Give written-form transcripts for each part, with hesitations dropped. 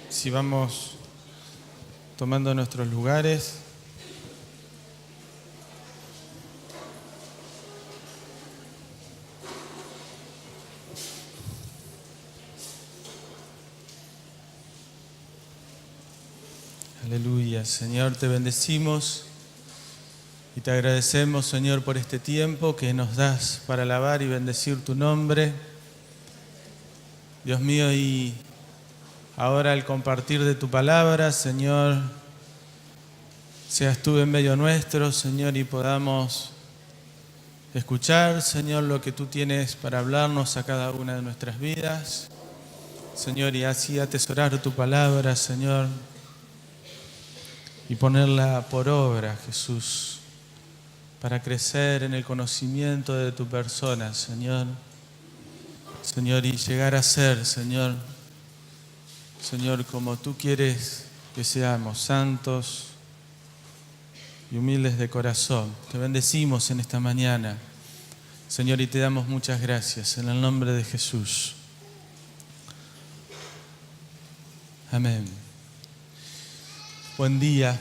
Si vamos tomando nuestros lugares. Aleluya. Señor, te bendecimos y te agradecemos, Señor, por este tiempo que nos das para alabar y bendecir tu nombre. Dios mío, y ahora al compartir de tu palabra, Señor, seas tú en medio nuestro, Señor, y podamos escuchar, Señor, lo que tú tienes para hablarnos a cada una de nuestras vidas. Señor, y así atesorar tu palabra, Señor, y ponerla por obra, Jesús, para crecer en el conocimiento de tu persona, Señor. Señor, y llegar a ser, Señor, como tú quieres que seamos, santos y humildes de corazón. Te bendecimos en esta mañana, Señor, y te damos muchas gracias en el nombre de Jesús. Amén. Buen día.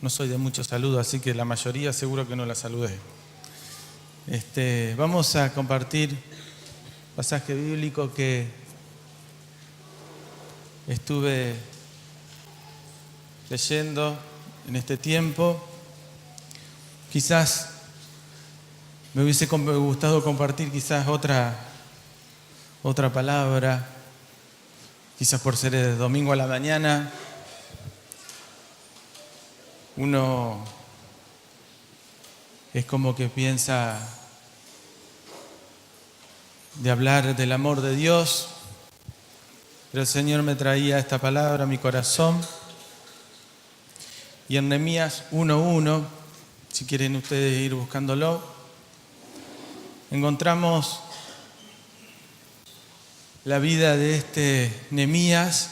No soy de muchos saludos, así que la mayoría seguro que no la saludé. Vamos a compartir pasaje bíblico que estuve leyendo en este tiempo. Quizás me hubiese gustado compartir quizás otra palabra, quizás por ser de domingo a la mañana. Uno es como que piensa de hablar del amor de Dios, pero el Señor me traía esta palabra a mi corazón. Y en Nehemías 1:1, si quieren ustedes ir buscándolo, encontramos la vida de este Nehemías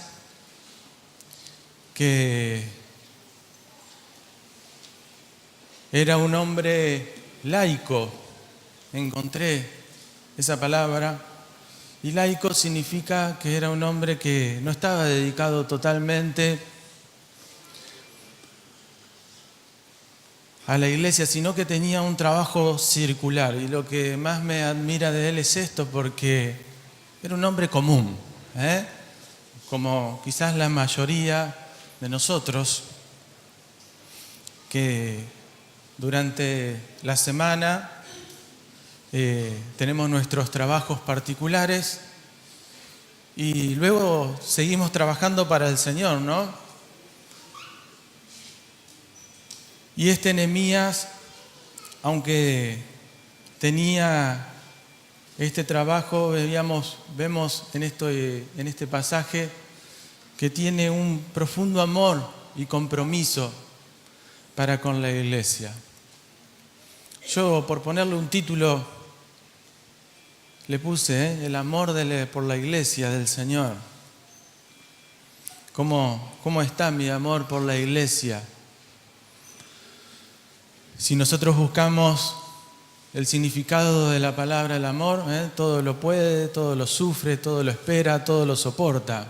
que era un hombre laico. Encontré esa palabra, y laico significa que era un hombre que no estaba dedicado totalmente a la iglesia, sino que tenía un trabajo circular. Y lo que más me admira de él es esto, porque era un hombre común, como quizás la mayoría de nosotros, que durante la semana tenemos nuestros trabajos particulares y luego seguimos trabajando para el Señor, ¿no? Y este Nehemías, aunque tenía este trabajo, vemos en este pasaje que tiene un profundo amor y compromiso para con la iglesia. Yo, por ponerle un título, le puse el amor por la iglesia del Señor. ¿Cómo está mi amor por la iglesia? Si nosotros buscamos el significado de la palabra el amor, todo lo puede, todo lo sufre, todo lo espera, todo lo soporta.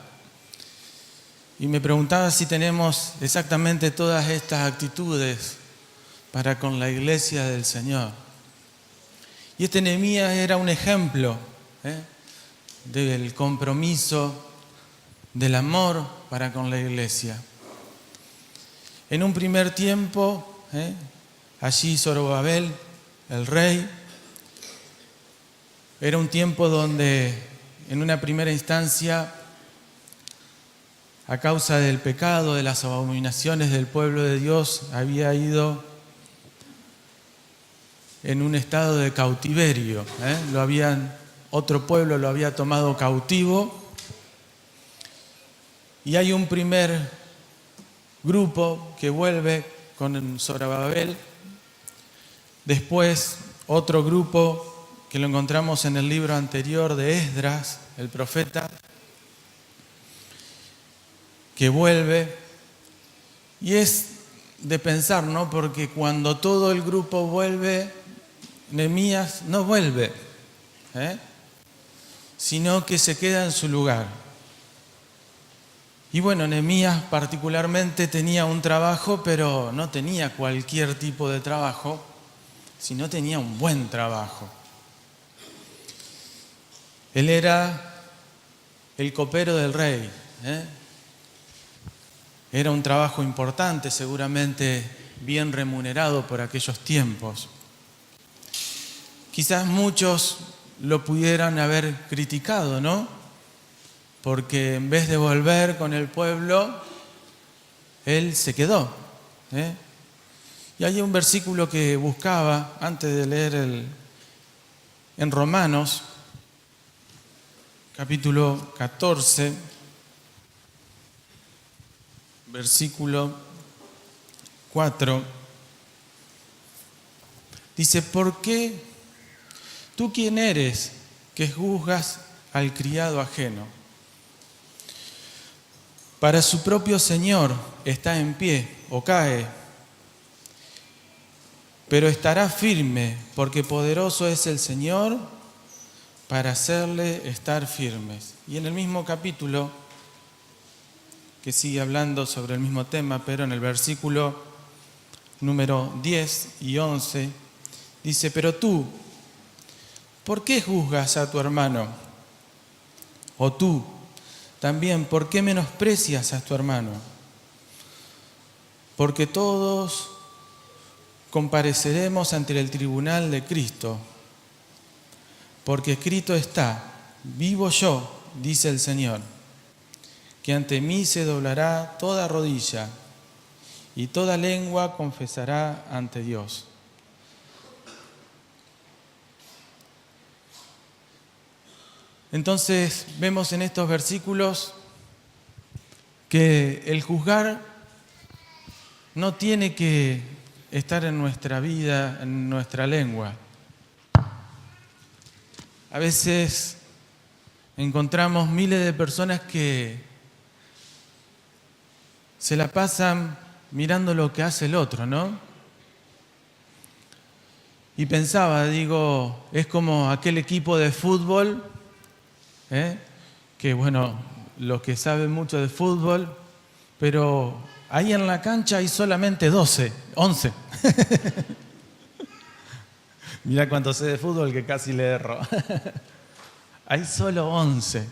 Y me preguntaba si tenemos exactamente todas estas actitudes para con la iglesia del Señor. Y este Nehemías era un ejemplo del compromiso, del amor para con la iglesia. En un primer tiempo, allí Zorobabel, el rey, era un tiempo donde en una primera instancia, a causa del pecado, de las abominaciones del pueblo de Dios, había ido en un estado de cautiverio. Otro pueblo lo había tomado cautivo. Y hay un primer grupo que vuelve con Zorobabel. Después otro grupo que lo encontramos en el libro anterior de Esdras, el profeta, que vuelve. Y es de pensar, ¿no? Porque cuando todo el grupo vuelve, Nehemías no vuelve, sino que se queda en su lugar. Y bueno, Nehemías particularmente tenía un trabajo, pero no tenía cualquier tipo de trabajo, sino tenía un buen trabajo. Él era el copero del rey. Era un trabajo importante, seguramente bien remunerado por aquellos tiempos. Quizás muchos lo pudieran haber criticado, ¿no? Porque en vez de volver con el pueblo, él se quedó. Y hay un versículo que buscaba antes de leer en Romanos, capítulo 14, versículo 4. Dice, ¿por qué tú quién eres que juzgas al criado ajeno? Para su propio Señor está en pie o cae, pero estará firme, porque poderoso es el Señor para hacerle estar firmes. Y en el mismo capítulo, que sigue hablando sobre el mismo tema, pero en el versículo número 10 y 11, dice, pero tú, ¿por qué juzgas a tu hermano? O tú, también, ¿por qué menosprecias a tu hermano? Porque todos compareceremos ante el tribunal de Cristo. Porque escrito está, vivo yo, dice el Señor, que ante mí se doblará toda rodilla y toda lengua confesará ante Dios. Entonces vemos en estos versículos que el juzgar no tiene que estar en nuestra vida, en nuestra lengua. A veces encontramos miles de personas que se la pasan mirando lo que hace el otro, ¿no? Y pensaba, digo, es como aquel equipo de fútbol, que bueno, los que saben mucho de fútbol, pero ahí en la cancha hay solamente 11. Mirá cuánto sé de fútbol que casi le erro. Hay solo 11.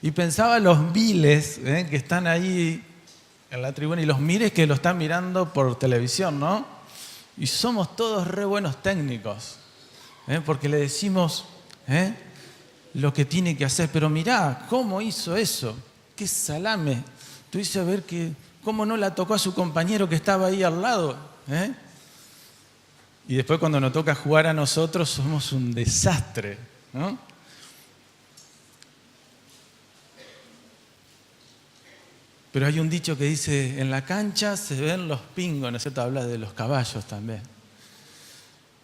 Y pensaba los miles que están ahí en la tribuna y los miles que lo están mirando por televisión, ¿no? Y somos todos re buenos técnicos, porque le decimos lo que tiene que hacer. Pero mirá, ¿cómo hizo eso? ¡Qué salame! Tú hice ver que cómo no la tocó a su compañero que estaba ahí al lado. Y después cuando nos toca jugar a nosotros somos un desastre, ¿no? Pero hay un dicho que dice, en la cancha se ven los pingos, ¿no es cierto? Habla de los caballos también.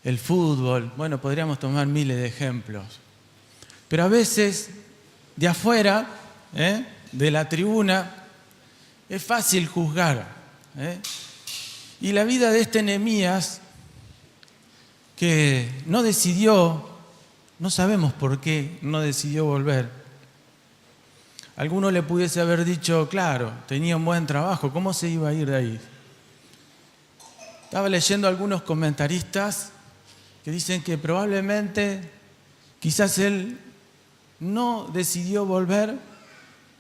El fútbol, bueno, podríamos tomar miles de ejemplos. Pero a veces, de afuera, de la tribuna, es fácil juzgar. Y la vida de este Nehemías, que no decidió, no sabemos por qué no decidió volver. Alguno le pudiese haber dicho, claro, tenía un buen trabajo, ¿cómo se iba a ir de ahí? Estaba leyendo algunos comentaristas que dicen que probablemente, quizás él no decidió volver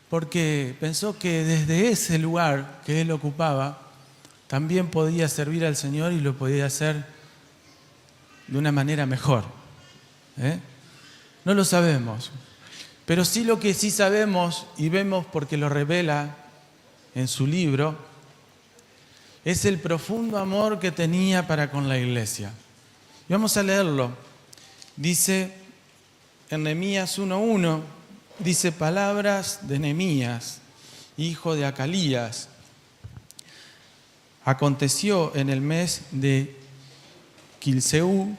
porque pensó que desde ese lugar que él ocupaba también podía servir al Señor y lo podía hacer de una manera mejor. No lo sabemos. Pero sí lo que sí sabemos y vemos porque lo revela en su libro es el profundo amor que tenía para con la iglesia. Y vamos a leerlo. Dice en Nehemías 1:1, dice palabras de Nehemías, hijo de Acalías. Aconteció en el mes de Quilseú,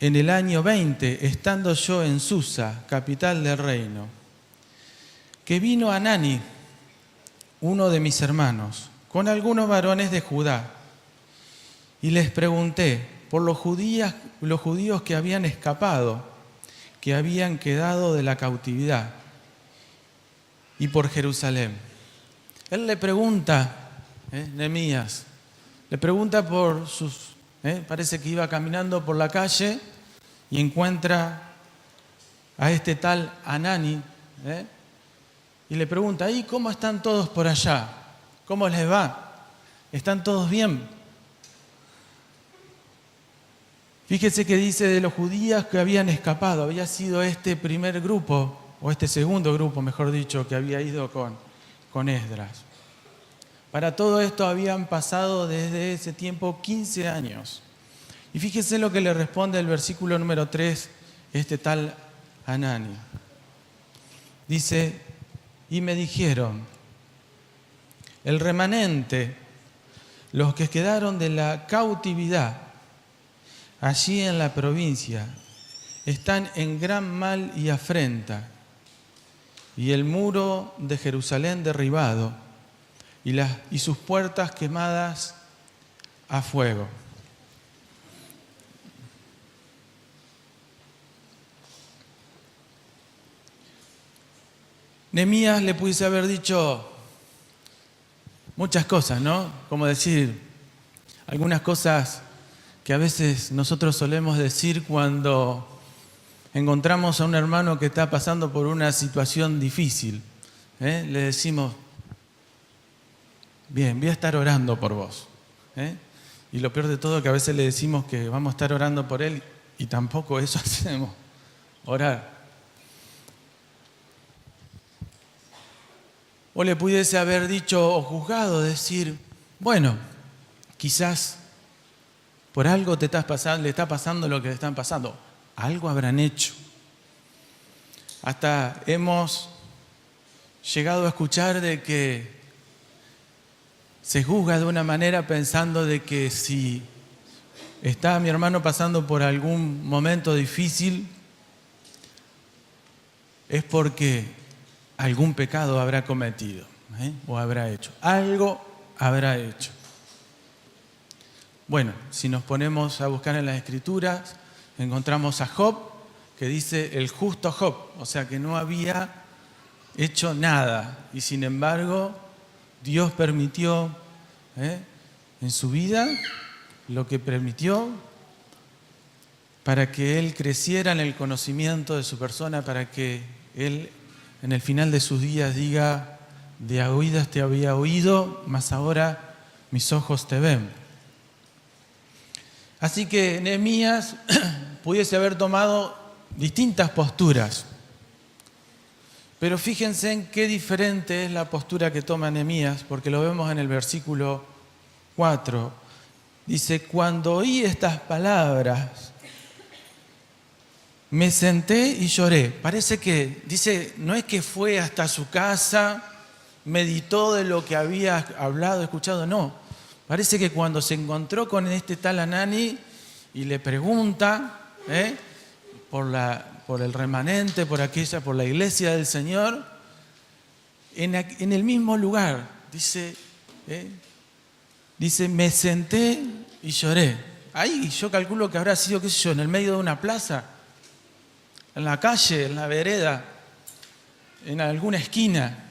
en el año 20, estando yo en Susa, capital del reino, que vino Anani, uno de mis hermanos, con algunos varones de Judá, y les pregunté por los judíos que habían escapado, que habían quedado de la cautividad, y por Jerusalén. Él le pregunta, Nehemías, le pregunta por sus... parece que iba caminando por la calle y encuentra a este tal Hanani, y le pregunta, ¿y cómo están todos por allá? ¿Cómo les va? ¿Están todos bien? Fíjese que dice de los judíos que habían escapado, había sido este primer grupo, o este segundo grupo, mejor dicho, que había ido con Esdras. Para todo esto habían pasado desde ese tiempo 15 años. Y fíjese lo que le responde el versículo número 3, este tal Hanani. Dice, y me dijeron, el remanente, los que quedaron de la cautividad, allí en la provincia, están en gran mal y afrenta, y el muro de Jerusalén derribado, y sus puertas quemadas a fuego. Nehemías le pudiese haber dicho muchas cosas, ¿no? Como decir, algunas cosas que a veces nosotros solemos decir cuando encontramos a un hermano que está pasando por una situación difícil. Le decimos, bien, voy a estar orando por vos. Y lo peor de todo es que a veces le decimos que vamos a estar orando por él y tampoco eso hacemos, orar. O le pudiese haber dicho o juzgado, decir, bueno, quizás por algo le está pasando lo que le están pasando. Algo habrán hecho. Hasta hemos llegado a escuchar de que se juzga de una manera pensando de que si está mi hermano pasando por algún momento difícil, es porque algún pecado habrá cometido, o habrá hecho. Algo habrá hecho. Bueno, si nos ponemos a buscar en las Escrituras, encontramos a Job, que dice el justo Job, o sea que no había hecho nada, y sin embargo Dios permitió en su vida lo que permitió para que él creciera en el conocimiento de su persona, para que él en el final de sus días diga, de oídas te había oído, mas ahora mis ojos te ven. Así que Nehemías pudiese haber tomado distintas posturas. Pero fíjense en qué diferente es la postura que toma Nehemías, porque lo vemos en el versículo 4. Dice, cuando oí estas palabras, me senté y lloré. Parece que, dice, no es que fue hasta su casa, meditó de lo que había hablado, escuchado, no. Parece que cuando se encontró con este tal Hanani y le pregunta por el remanente, por la iglesia del Señor, en el mismo lugar, dice, me senté y lloré. Ahí yo calculo que habrá sido, qué sé yo, en el medio de una plaza, en la calle, en la vereda, en alguna esquina.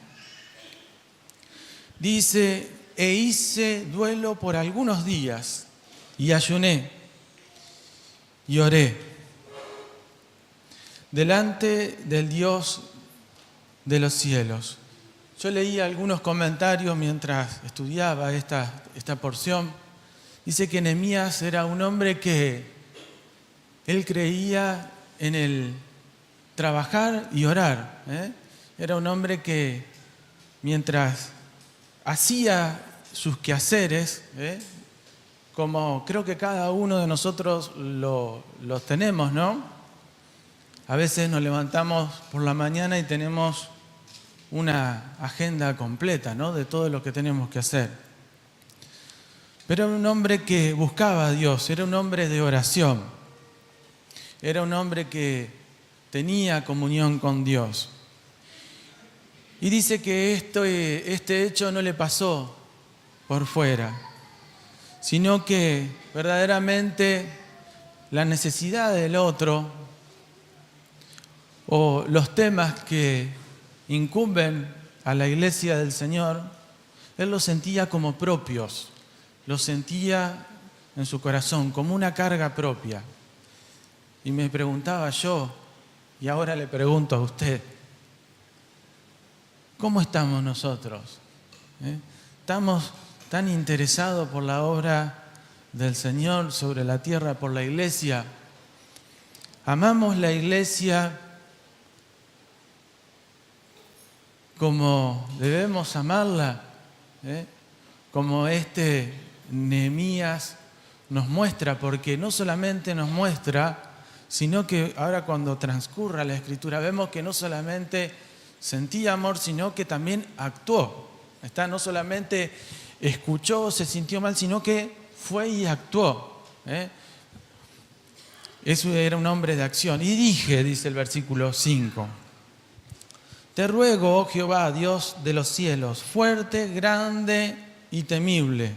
Dice, e hice duelo por algunos días y ayuné y oré delante del Dios de los cielos. Yo leí algunos comentarios mientras estudiaba esta porción. Dice que Nehemías era un hombre que él creía en el trabajar y orar. Era un hombre que mientras hacía sus quehaceres, como creo que cada uno de nosotros los tenemos, ¿no? A veces nos levantamos por la mañana y tenemos una agenda completa, ¿no? De todo lo que tenemos que hacer. Pero era un hombre que buscaba a Dios, era un hombre de oración, era un hombre que tenía comunión con Dios. Y dice que este hecho no le pasó por fuera, sino que verdaderamente la necesidad del otro o los temas que incumben a la iglesia del Señor, él los sentía como propios, los sentía en su corazón como una carga propia. Y me preguntaba yo, y ahora le pregunto a usted, ¿cómo estamos nosotros? ¿Estamos tan interesados por la obra del Señor sobre la tierra, por la iglesia? ¿Amamos la iglesia como debemos amarla? Como Nehemías nos muestra, porque no solamente nos muestra, sino que ahora cuando transcurra la Escritura vemos que no solamente sentía amor, sino que también actuó. No solamente escuchó, se sintió mal, sino que fue y actuó. Eso era un hombre de acción. Y dije, dice el versículo 5, te ruego, oh Jehová, Dios de los cielos, fuerte, grande y temible.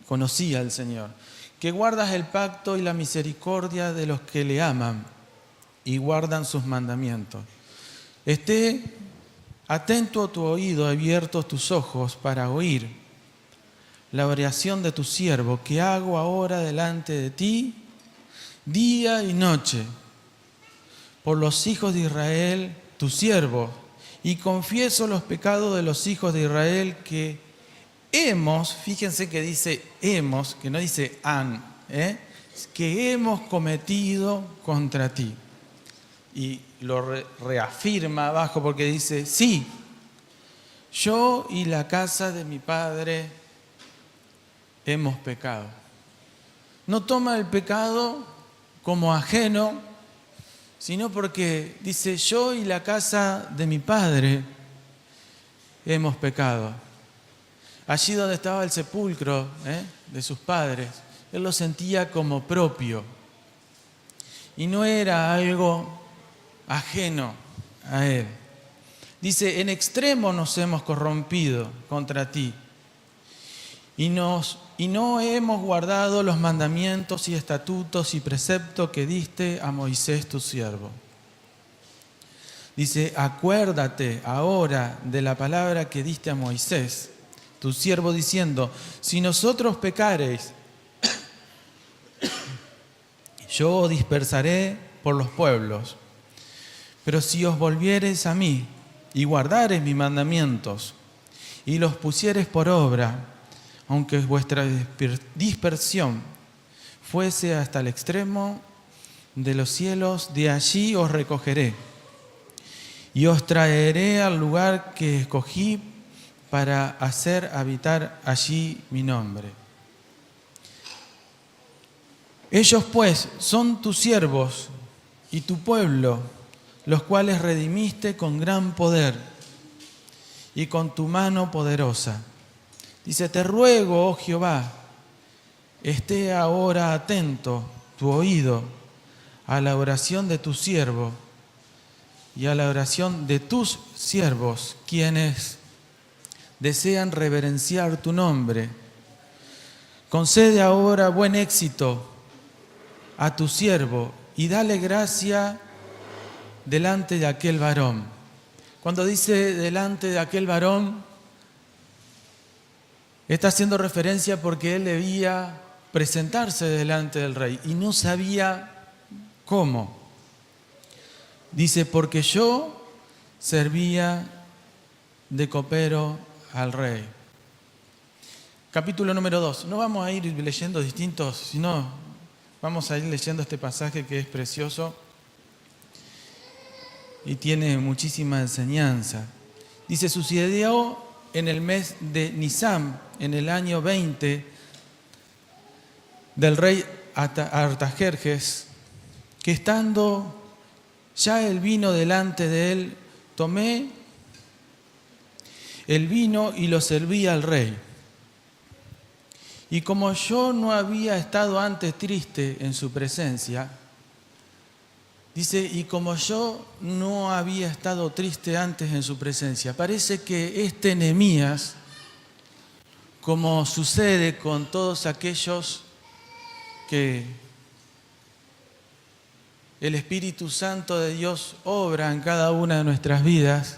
Conocía al Señor, que guardas el pacto y la misericordia de los que le aman y guardan sus mandamientos. Esté atento a tu oído, abiertos tus ojos para oír la oración de tu siervo que hago ahora delante de ti, día y noche, por los hijos de Israel, tu siervo, y confieso los pecados de los hijos de Israel que hemos, fíjense que dice hemos, que no dice han, que hemos cometido contra ti. Y lo reafirma abajo porque dice, sí, yo y la casa de mi padre hemos pecado. No toma el pecado como ajeno, sino porque dice, yo y la casa de mi padre hemos pecado. Allí donde estaba el sepulcro de sus padres, él lo sentía como propio. Y no era algo ajeno a él. Dice, en extremo nos hemos corrompido contra ti. Y no hemos guardado los mandamientos y estatutos y preceptos que diste a Moisés tu siervo. Dice, acuérdate ahora de la palabra que diste a Moisés, tu siervo, diciendo, si nosotros pecareis, yo os dispersaré por los pueblos. Pero si os volviereis a mí y guardareis mis mandamientos y los pusiereis por obra, aunque vuestra dispersión fuese hasta el extremo de los cielos, de allí os recogeré y os traeré al lugar que escogí para hacer habitar allí mi nombre. Ellos pues son tus siervos y tu pueblo, los cuales redimiste con gran poder y con tu mano poderosa. Dice, te ruego, oh Jehová, esté ahora atento tu oído a la oración de tu siervo y a la oración de tus siervos, quienes desean reverenciar tu nombre. Concede ahora buen éxito a tu siervo y dale gracia delante de aquel varón. Cuando dice delante de aquel varón, está haciendo referencia porque él debía presentarse delante del rey y no sabía cómo. Dice, porque yo servía de copero al rey. Capítulo número 2. No vamos a ir leyendo distintos, sino vamos a ir leyendo este pasaje que es precioso y tiene muchísima enseñanza. Dice, sucedió en el mes de Nisán, en el año 20 del rey Artajerjes, que estando ya el vino delante de él, tomé el vino y lo serví al rey. Y como yo no había estado antes triste en su presencia, dice, y como yo no había estado triste antes en su presencia, parece que Nehemías, como sucede con todos aquellos que el Espíritu Santo de Dios obra en cada una de nuestras vidas,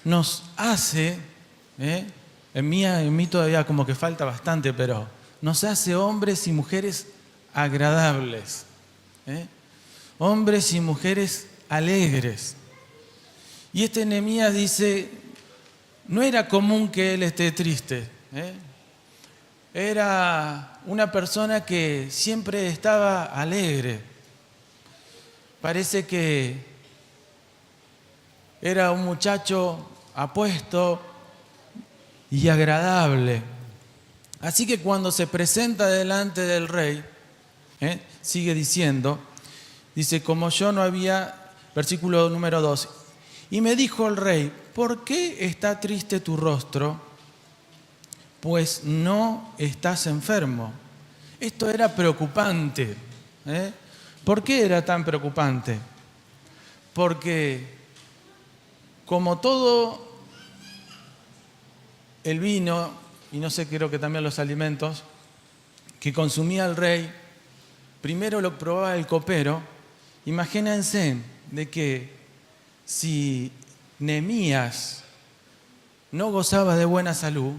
nos hace, en mí todavía como que falta bastante, pero nos hace hombres y mujeres agradables, hombres y mujeres alegres. Y este Nehemías dice, no era común que él esté triste, era una persona que siempre estaba alegre. Parece que era un muchacho apuesto y agradable. Así que cuando se presenta delante del rey, sigue diciendo, dice, como yo no había, versículo número 2, y me dijo el rey, ¿por qué está triste tu rostro? Pues no estás enfermo. Esto era preocupante. ¿Por qué era tan preocupante? Porque como todo el vino, y no sé, creo que también los alimentos, que consumía el rey, primero lo probaba el copero. Imagínense de que si Nehemías no gozaba de buena salud,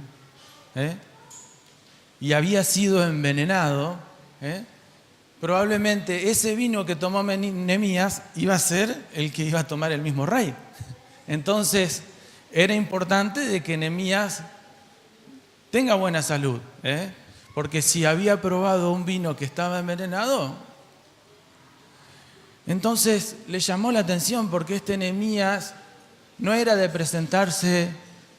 y había sido envenenado, probablemente ese vino que tomó Nehemías iba a ser el que iba a tomar el mismo rey. Entonces, era importante de que Nehemías tenga buena salud, porque si había probado un vino que estaba envenenado, entonces le llamó la atención porque este Nehemías no era de presentarse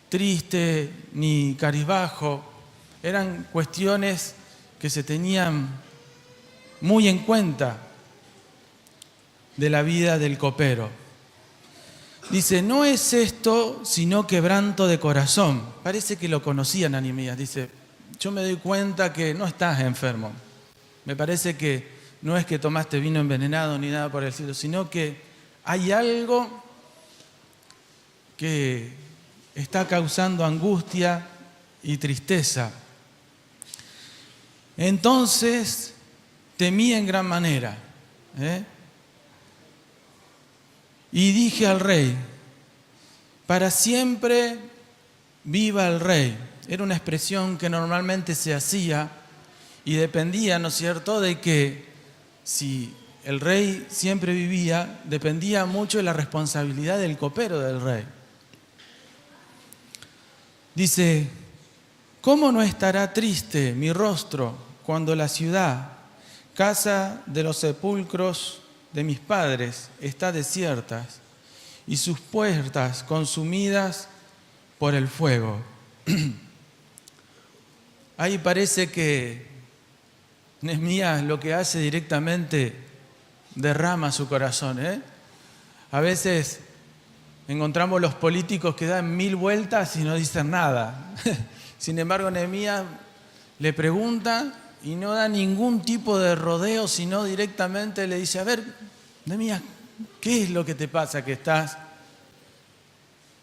triste ni cabizbajo, eran cuestiones que se tenían muy en cuenta de la vida del copero. Dice, no es esto sino quebranto de corazón. Parece que lo conocían a Nehemías. Dice, yo me doy cuenta que no estás enfermo. Me parece que no es que tomaste vino envenenado ni nada por el estilo, sino que hay algo que está causando angustia y tristeza. Entonces temí en gran manera, y dije al rey, para siempre viva el rey. Era una expresión que normalmente se hacía y dependía, ¿no es cierto?, de que si el rey siempre vivía, dependía mucho de la responsabilidad del copero del rey. Dice, ¿cómo no estará triste mi rostro cuando la ciudad, casa de los sepulcros de mis padres, está desierta y sus puertas consumidas por el fuego? Ahí parece que Nehemías lo que hace directamente derrama su corazón. A veces encontramos los políticos que dan 1000 vueltas y no dicen nada. Sin embargo, Nehemías le pregunta y no da ningún tipo de rodeo, sino directamente le dice, a ver, Nehemías, ¿qué es lo que te pasa que estás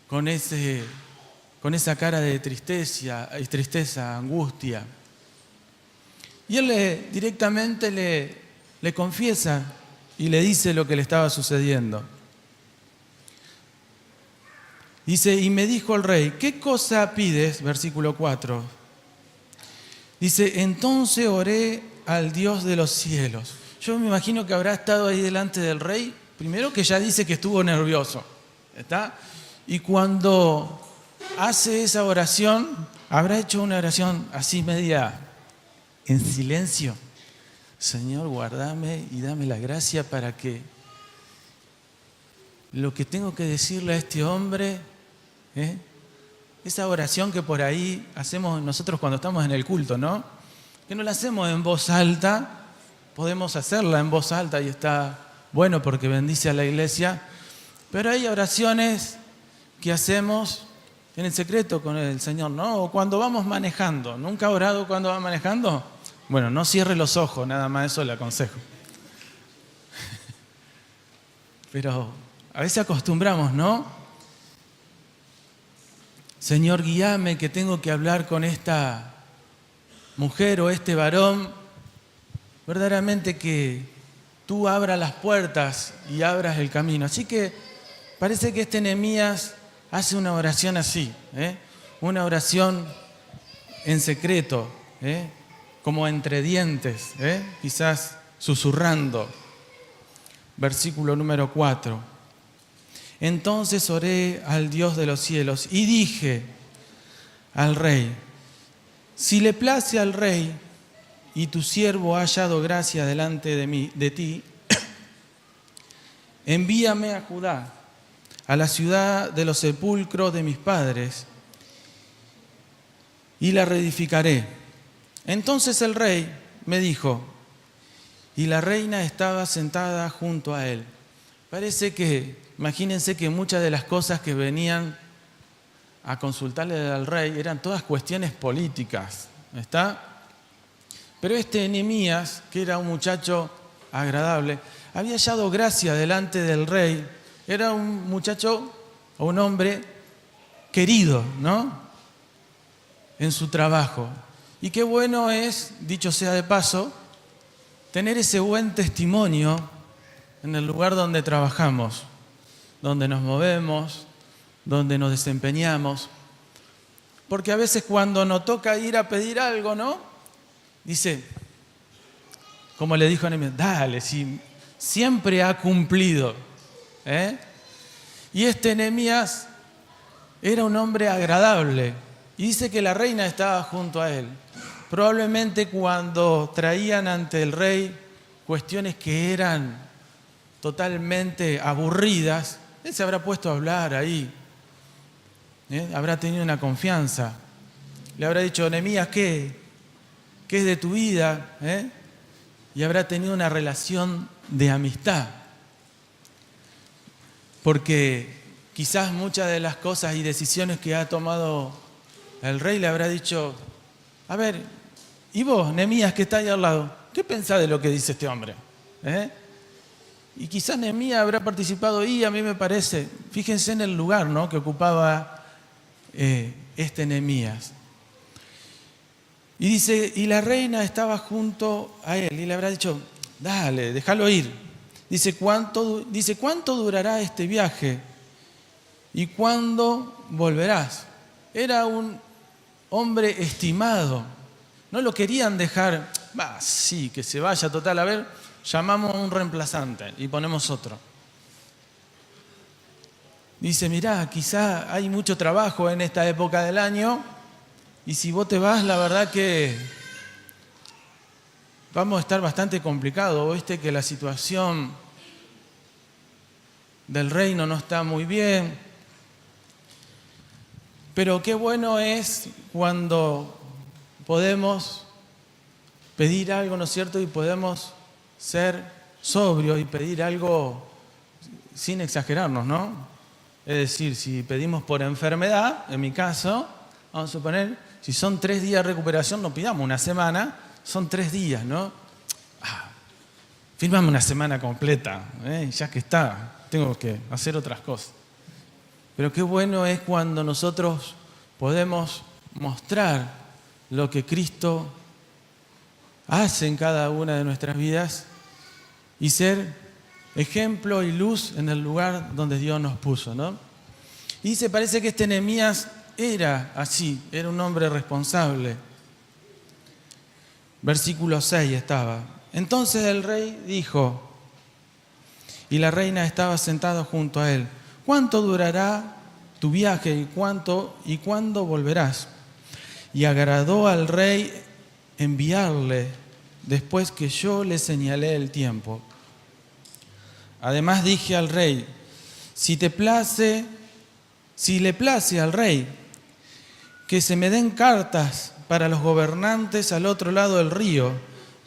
con esa cara de tristeza, angustia? Y él directamente le confiesa y le dice lo que le estaba sucediendo. Dice, y me dijo el rey, ¿qué cosa pides? Versículo 4. Dice, entonces oré al Dios de los cielos. Yo me imagino que habrá estado ahí delante del rey, primero que ya dice que estuvo nervioso, ¿está? Y cuando hace esa oración, habrá hecho una oración así media en silencio. Señor, guárdame y dame la gracia para que lo que tengo que decirle a este hombre, esa oración que por ahí hacemos nosotros cuando estamos en el culto, ¿no? Que no la hacemos en voz alta, podemos hacerla en voz alta y está bueno porque bendice a la iglesia, pero hay oraciones que hacemos en el secreto con el Señor, ¿no? O cuando vamos manejando. ¿Nunca ha orado cuando va manejando? Bueno, no cierre los ojos, nada más eso le aconsejo. Pero a veces acostumbramos, ¿no? Señor, guíame que tengo que hablar con esta mujer o este varón. Verdaderamente que tú abras las puertas y abras el camino. Así que parece que este Nehemías hace una oración así, una oración en secreto, como entre dientes, quizás susurrando. Versículo número 4. Entonces oré al Dios de los cielos y dije al rey: si le place al rey y tu siervo ha hallado gracia delante de ti, envíame a Judá, a la ciudad de los sepulcros de mis padres, y la reedificaré. Entonces el rey me dijo, y la reina estaba sentada junto a él. Parece que, imagínense que muchas de las cosas que venían a consultarle al rey eran todas cuestiones políticas, ¿está? Pero este Nehemías, que era un muchacho agradable, había hallado gracia delante del rey. Era un muchacho o un hombre querido, ¿no? En su trabajo. Y qué bueno es, dicho sea de paso, tener ese buen testimonio en el lugar donde trabajamos, donde nos movemos, donde nos desempeñamos. Porque a veces cuando nos toca ir a pedir algo, ¿no? Dice, como le dijo a Nehemías, dale, si siempre ha cumplido. Y este Nehemías era un hombre agradable. Y dice que la reina estaba junto a él. Probablemente cuando traían ante el rey cuestiones que eran totalmente aburridas, él se habrá puesto a hablar ahí. Habrá tenido una confianza. Le habrá dicho, Nehemías, ¿qué es de tu vida? Y habrá tenido una relación de amistad. Porque quizás muchas de las cosas y decisiones que ha tomado el rey le habrá dicho, a ver, ¿y vos, Nehemías, que está ahí al lado? ¿Qué pensás de lo que dice este hombre? Y quizás Nehemías habrá participado y a mí me parece, fíjense en el lugar, ¿no?, que ocupaba este Nehemías. Y dice, y la reina estaba junto a él y le habrá dicho, dale, déjalo ir. Dice, ¿cuánto durará este viaje? ¿Y cuándo volverás? Era un hombre estimado. No lo querían dejar, sí, que se vaya, total, a ver, llamamos a un reemplazante y ponemos otro. Dice, mirá, quizá hay mucho trabajo en esta época del año y si vos te vas, la verdad que vamos a estar bastante complicados. Viste que la situación del reino no está muy bien. Pero qué bueno es cuando podemos pedir algo, ¿no es cierto? Y podemos ser sobrios y pedir algo sin exagerarnos, ¿no? Es decir, si pedimos por enfermedad, en mi caso, vamos a suponer, si son 3 días de recuperación, no pidamos una semana, son 3 días, ¿no? Firmame una semana completa, ya que está, tengo que hacer otras cosas. Pero qué bueno es cuando nosotros podemos mostrar lo que Cristo hace en cada una de nuestras vidas y ser ejemplo y luz en el lugar donde Dios nos puso, ¿no? Y se parece que este Nehemías era así, era un hombre responsable. Versículo 6 estaba. Entonces el rey dijo, y la reina estaba sentada junto a él, ¿cuánto durará tu viaje y cuándo volverás? Y agradó al rey enviarle después que yo le señalé el tiempo. Además dije al rey, si le place al rey, que se me den cartas para los gobernantes al otro lado del río,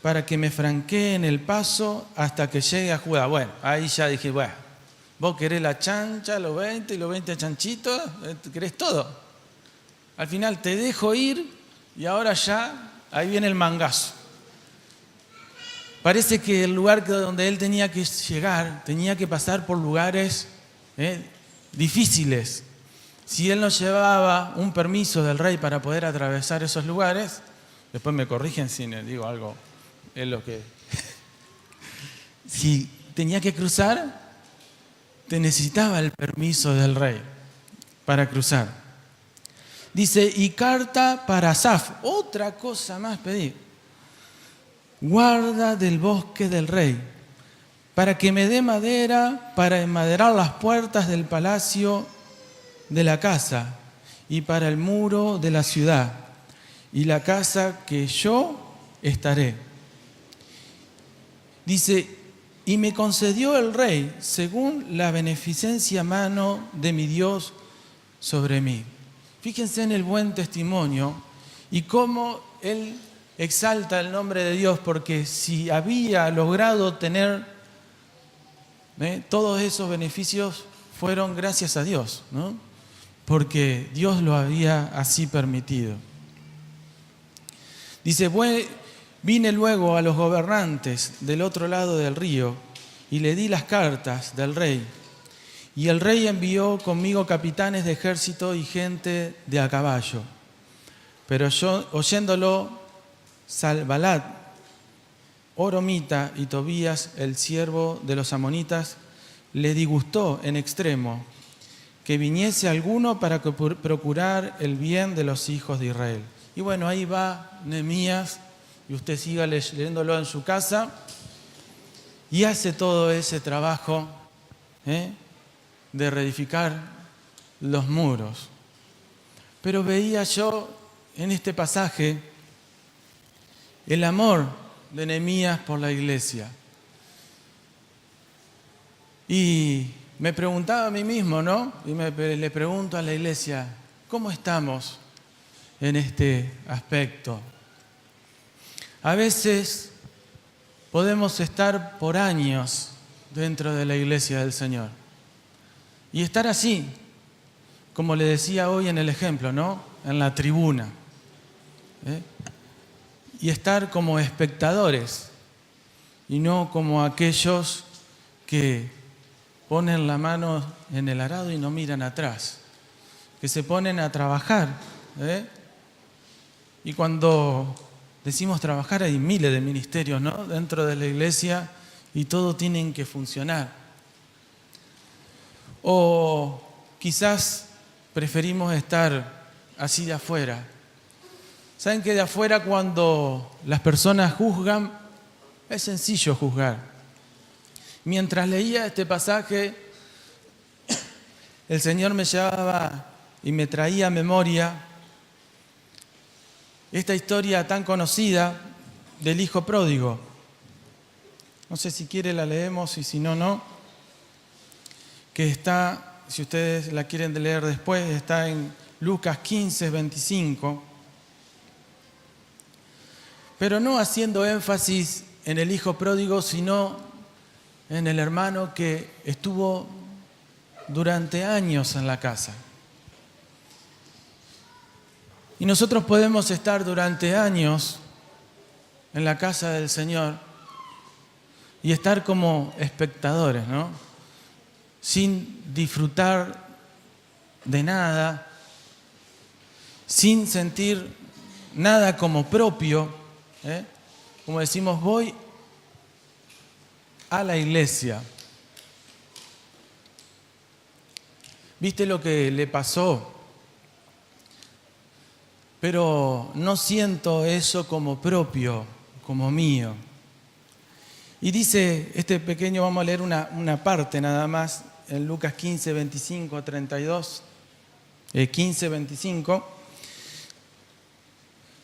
para que me franqueen el paso hasta que llegue a Judá. Bueno, ahí ya dije, bueno, vos querés la chancha, los 20 y los 20 chanchitos, querés todo. Al final te dejo ir y ahora ya, ahí viene el mangazo. Parece que el lugar donde él tenía que llegar, tenía que pasar por lugares difíciles. Si él no llevaba un permiso del rey para poder atravesar esos lugares, después me corrigen si les digo algo, es lo que... Si tenía que cruzar, te necesitaba el permiso del rey para cruzar. Dice, y carta para Asaf. Otra cosa más pedí. Guarda del bosque del rey, para que me dé madera para enmaderar las puertas del palacio de la casa y para el muro de la ciudad y la casa que yo estaré. Dice, y me concedió el rey según la beneficencia mano de mi Dios sobre mí. Fíjense en el buen testimonio y cómo él exalta el nombre de Dios, porque si había logrado tener todos esos beneficios fueron gracias a Dios, ¿no? Porque Dios lo había así permitido. Dice, vine luego a los gobernantes del otro lado del río y le di las cartas del rey. Y el rey envió conmigo capitanes de ejército y gente de a caballo. Pero yo, oyéndolo, Sanbalat, Oromita y Tobías, el siervo de los amonitas, le disgustó en extremo que viniese alguno para procurar el bien de los hijos de Israel. Y bueno, ahí va Nehemías, y usted siga leyéndolo en su casa, y hace todo ese trabajo de reedificar los muros. Pero veía yo en este pasaje el amor de Nehemías por la iglesia. Y me preguntaba a mí mismo, ¿no? Y le pregunto a la iglesia, ¿cómo estamos en este aspecto? A veces podemos estar por años dentro de la iglesia del Señor y estar así, como le decía hoy en el ejemplo, ¿no? En la tribuna. Y estar como espectadores y no como aquellos que ponen la mano en el arado y no miran atrás, que se ponen a trabajar. Y cuando decimos trabajar hay miles de ministerios, ¿no? Dentro de la iglesia y todo tienen que funcionar. O quizás preferimos estar así de afuera. ¿Saben que de afuera cuando las personas juzgan, es sencillo juzgar? Mientras leía este pasaje, el Señor me llevaba y me traía a memoria esta historia tan conocida del hijo pródigo. No sé si quiere la leemos y si no, no. Que está, si ustedes la quieren leer después, está en Lucas 15, 25. Pero no haciendo énfasis en el hijo pródigo, sino en el hermano que estuvo durante años en la casa. Y nosotros podemos estar durante años en la casa del Señor y estar como espectadores, ¿no? Sin disfrutar de nada, sin sentir nada como propio. Como decimos, voy a la iglesia. ¿Viste lo que le pasó? Pero no siento eso como propio, como mío. Y dice este pequeño, vamos a leer una parte nada más, en Lucas 15, 25 a 32, 15, 25.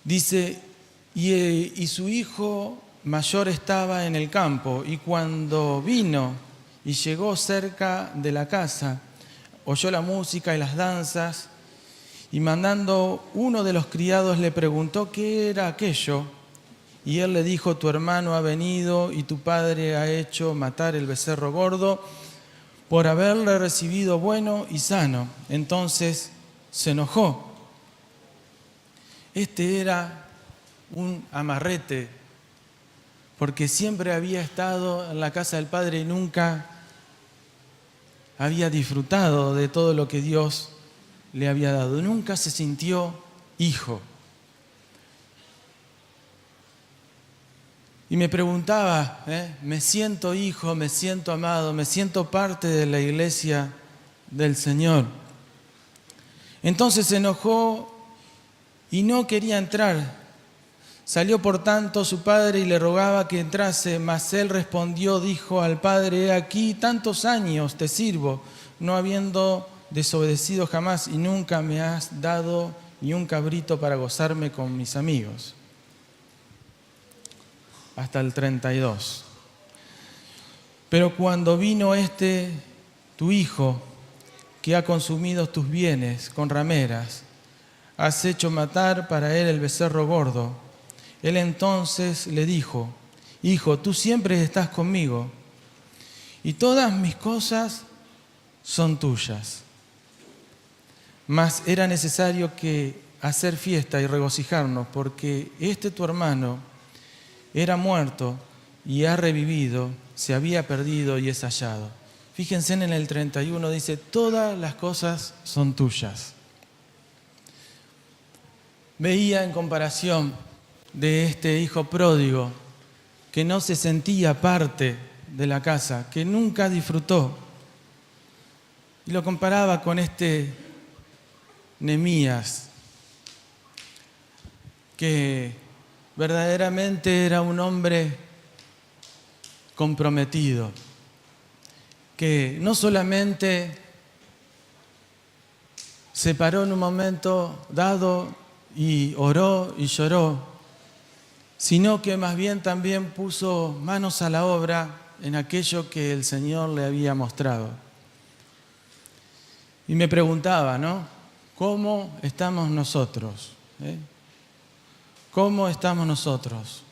Dice, y su hijo mayor estaba en el campo, y cuando vino y llegó cerca de la casa, oyó la música y las danzas, y mandando uno de los criados le preguntó qué era aquello, y él le dijo, tu hermano ha venido y tu padre ha hecho matar el becerro gordo por haberle recibido bueno y sano. Entonces se enojó. Este era un amarrete, porque siempre había estado en la casa del Padre y nunca había disfrutado de todo lo que Dios le había dado. Nunca se sintió hijo. Y me preguntaba, me siento hijo, me siento amado, me siento parte de la iglesia del Señor. Entonces se enojó y no quería entrar. Salió por tanto su padre y le rogaba que entrase, mas él respondió, dijo al padre: he aquí, tantos años te sirvo, no habiendo desobedecido jamás, y nunca me has dado ni un cabrito para gozarme con mis amigos. Hasta el 32. Pero cuando vino tu hijo, que ha consumido tus bienes con rameras, has hecho matar para él el becerro gordo. Él entonces le dijo: hijo, tú siempre estás conmigo, y todas mis cosas son tuyas. Mas era necesario hacer fiesta y regocijarnos, porque tu hermano era muerto y ha revivido, se había perdido y es hallado. Fíjense en el 31, dice: todas las cosas son tuyas. Veía en comparación de este hijo pródigo que no se sentía parte de la casa, que nunca disfrutó. Y lo comparaba con Nehemías, que verdaderamente era un hombre comprometido, que no solamente se paró en un momento dado y oró y lloró, sino que más bien también puso manos a la obra en aquello que el Señor le había mostrado. Y me preguntaba, ¿no? ¿Cómo estamos nosotros? ¿Cómo estamos nosotros?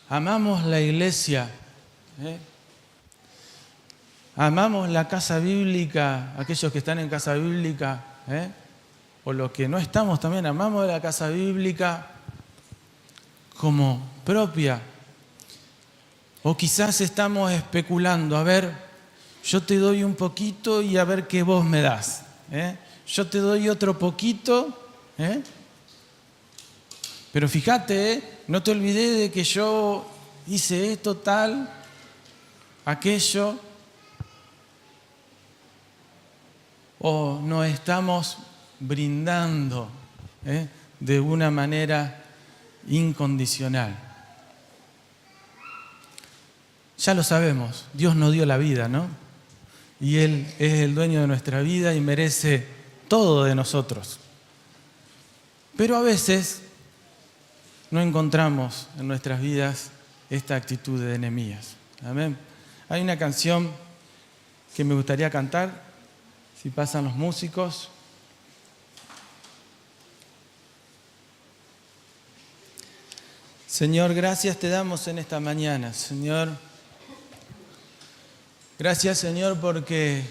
¿Amamos la iglesia? ¿Amamos la casa bíblica? Aquellos que están en casa bíblica, o los que no estamos también, amamos la casa bíblica como propia. O quizás estamos especulando, a ver, yo te doy un poquito y a ver qué vos me das. Yo te doy otro poquito, pero fíjate, no te olvides de que yo hice esto, tal, aquello. O nos estamos brindando de una manera incondicional. Ya lo sabemos, Dios nos dio la vida, ¿no? Y Él es el dueño de nuestra vida y merece todo de nosotros. Pero a veces no encontramos en nuestras vidas esta actitud de Nehemías. Amén. Hay una canción que me gustaría cantar, si pasan los músicos. Señor, gracias te damos en esta mañana, Señor. Gracias, Señor, porque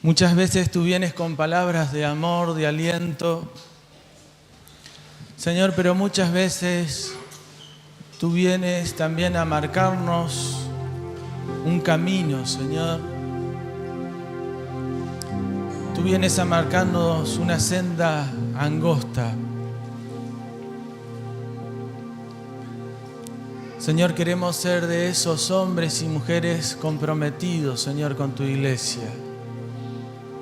muchas veces tú vienes con palabras de amor, de aliento. Señor, pero muchas veces tú vienes también a marcarnos un camino, Señor. Tú vienes a marcarnos una senda angosta. Señor, queremos ser de esos hombres y mujeres comprometidos, Señor, con tu iglesia.